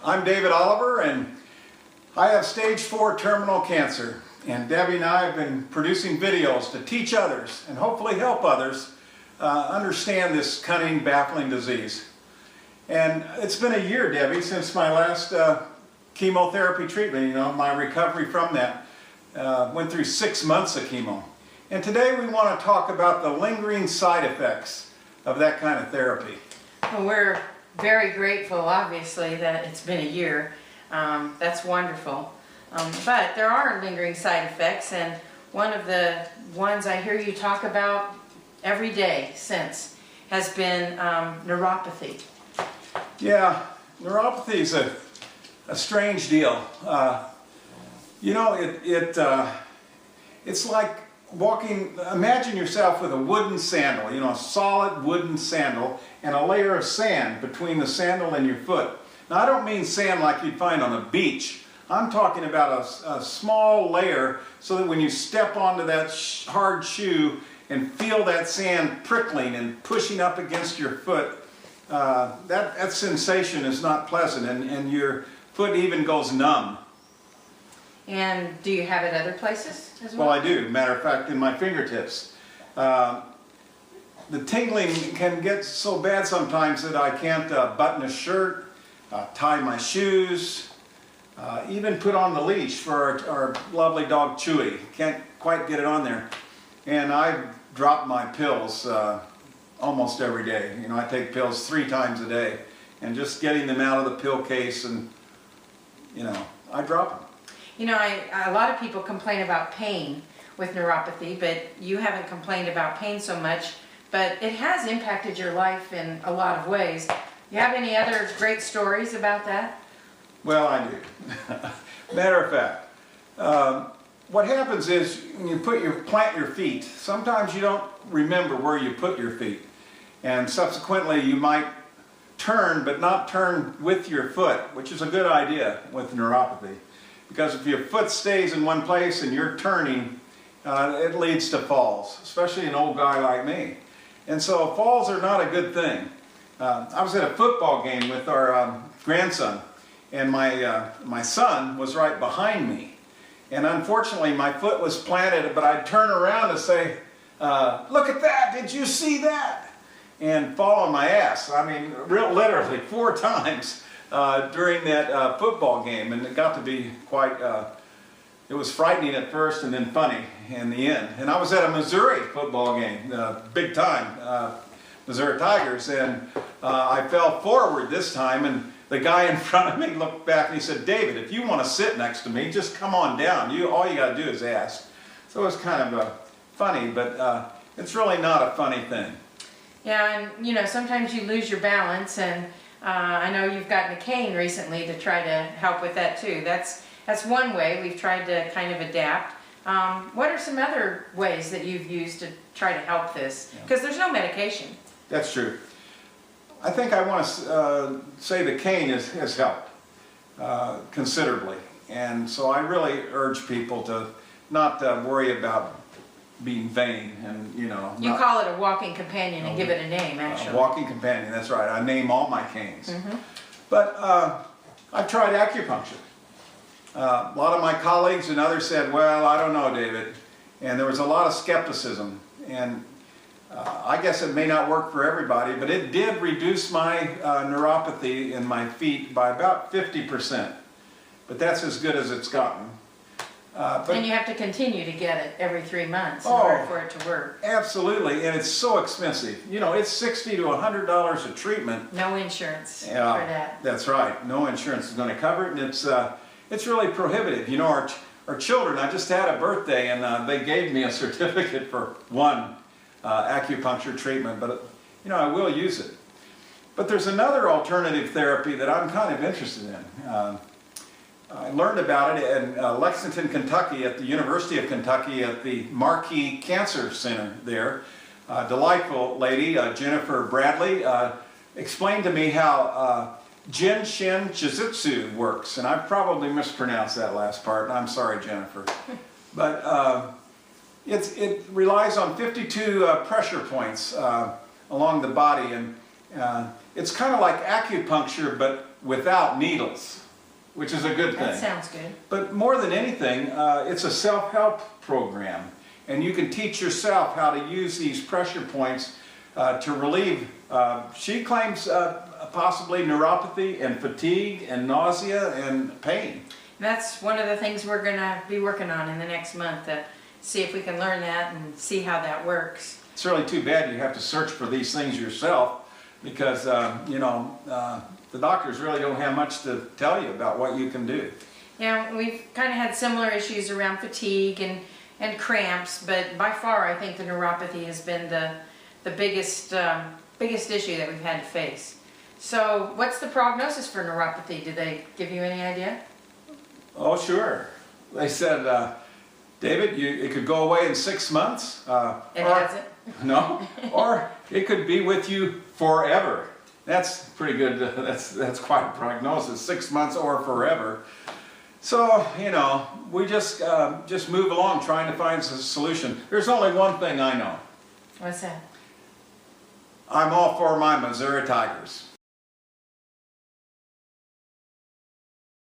I'm David Oliver, and I have stage 4 terminal cancer. And Debbie and I have been producing videos to teach others and hopefully help others understand this cunning, baffling disease. And it's been a year, Debbie, since my last chemotherapy treatment, my recovery from that. Went through 6 months of chemo. And today we want to talk about the lingering side effects of that kind of therapy. Well, we're very grateful, obviously, that it's been a year. That's wonderful. But there are lingering side effects, and one of the ones I hear you talk about every day since has been neuropathy. Yeah, neuropathy is a strange deal. It's like walking, imagine yourself with a wooden sandal, a solid wooden sandal and a layer of sand between the sandal and your foot. Now, I don't mean sand like you'd find on a beach. I'm talking about a small layer so that when you step onto that hard shoe and feel that sand prickling and pushing up against your foot, that sensation is not pleasant, and your foot even goes numb. And do you have it other places as well? Well, I do. Matter of fact, in my fingertips. The tingling can get so bad sometimes that I can't button a shirt, tie my shoes, even put on the leash for our lovely dog Chewy. Can't quite get it on there. And I drop my pills almost every day. I take pills 3 times a day. And just getting them out of the pill case, and I drop them. A lot of people complain about pain with neuropathy, but you haven't complained about pain so much. But it has impacted your life in a lot of ways. You have any other great stories about that? Well, I do. Matter of fact, what happens is when you plant your feet, sometimes you don't remember where you put your feet. And subsequently you might turn, but not turn with your foot, which is a good idea with neuropathy. Because if your foot stays in one place and you're turning, it leads to falls, especially an old guy like me. And so falls are not a good thing. I was at a football game with our grandson, and my son was right behind me. And unfortunately my foot was planted, but I'd turn around to say, look at that, did you see that? And fall on my ass. I mean, literally 4 times during that football game. And it got to be quite, it was frightening at first and then funny in the end. And I was at a Missouri football game, big time, Missouri Tigers, and I fell forward this time, and the guy in front of me looked back and he said, David, if you want to sit next to me, just come on down. All you got to do is ask. So it was kind of funny, but it's really not a funny thing. Yeah, and sometimes you lose your balance, and I know you've gotten a cane recently to try to help with that too. That's one way we've tried to kind of adapt. What are some other ways that you've used to try to help this? Because there's no medication. That's true. I think I want to say the cane has helped considerably. And so I really urge people to not worry about being vain and, You call it a walking companion and give it a name, actually. Walking companion, that's right. I name all my canes. But I've tried acupuncture. A lot of my colleagues and others said, well, I don't know, David. And there was a lot of skepticism. And I guess it may not work for everybody, but it did reduce my neuropathy in my feet by about 50%. But that's as good as it's gotten. And you have to continue to get it every 3 months in order for it to work. Absolutely, and it's so expensive. It's $60 to $100 a treatment. No insurance for that. That's right. No insurance is going to cover it, and it's really prohibitive. Our children, I just had a birthday, and they gave me a certificate for one acupuncture treatment, but I will use it. But there's another alternative therapy that I'm kind of interested in. I learned about it in Lexington, Kentucky, at the University of Kentucky at the Marquis Cancer Center there. Delightful lady, Jennifer Bradley, explained to me how Jin Shin Jiu-Jitsu works, and I probably mispronounced that last part, and I'm sorry, Jennifer. But it relies on 52 pressure points along the body, and it's kind of like acupuncture, but without needles, which is a good thing. That sounds good. But more than anything, it's a self-help program, and you can teach yourself how to use these pressure points to relieve, she claims possibly neuropathy and fatigue and nausea and pain. That's one of the things we're going to be working on in the next month, to see if we can learn that and see how that works. It's really too bad you have to search for these things yourself, because you know, the doctors really don't have much to tell you about what you can do. Yeah, we've kind of had similar issues around fatigue and cramps, but by far I think the neuropathy has been the biggest issue that we've had to face. So what's the prognosis for neuropathy? Did they give you any idea? Oh, sure. They said, David, it could go away in 6 months. It hasn't? No, or it could be with you forever. That's pretty good. That's quite a prognosis, 6 months or forever. So, you know, we just move along trying to find a solution. There's only one thing I know. What's that? I'm all for my Missouri Tigers.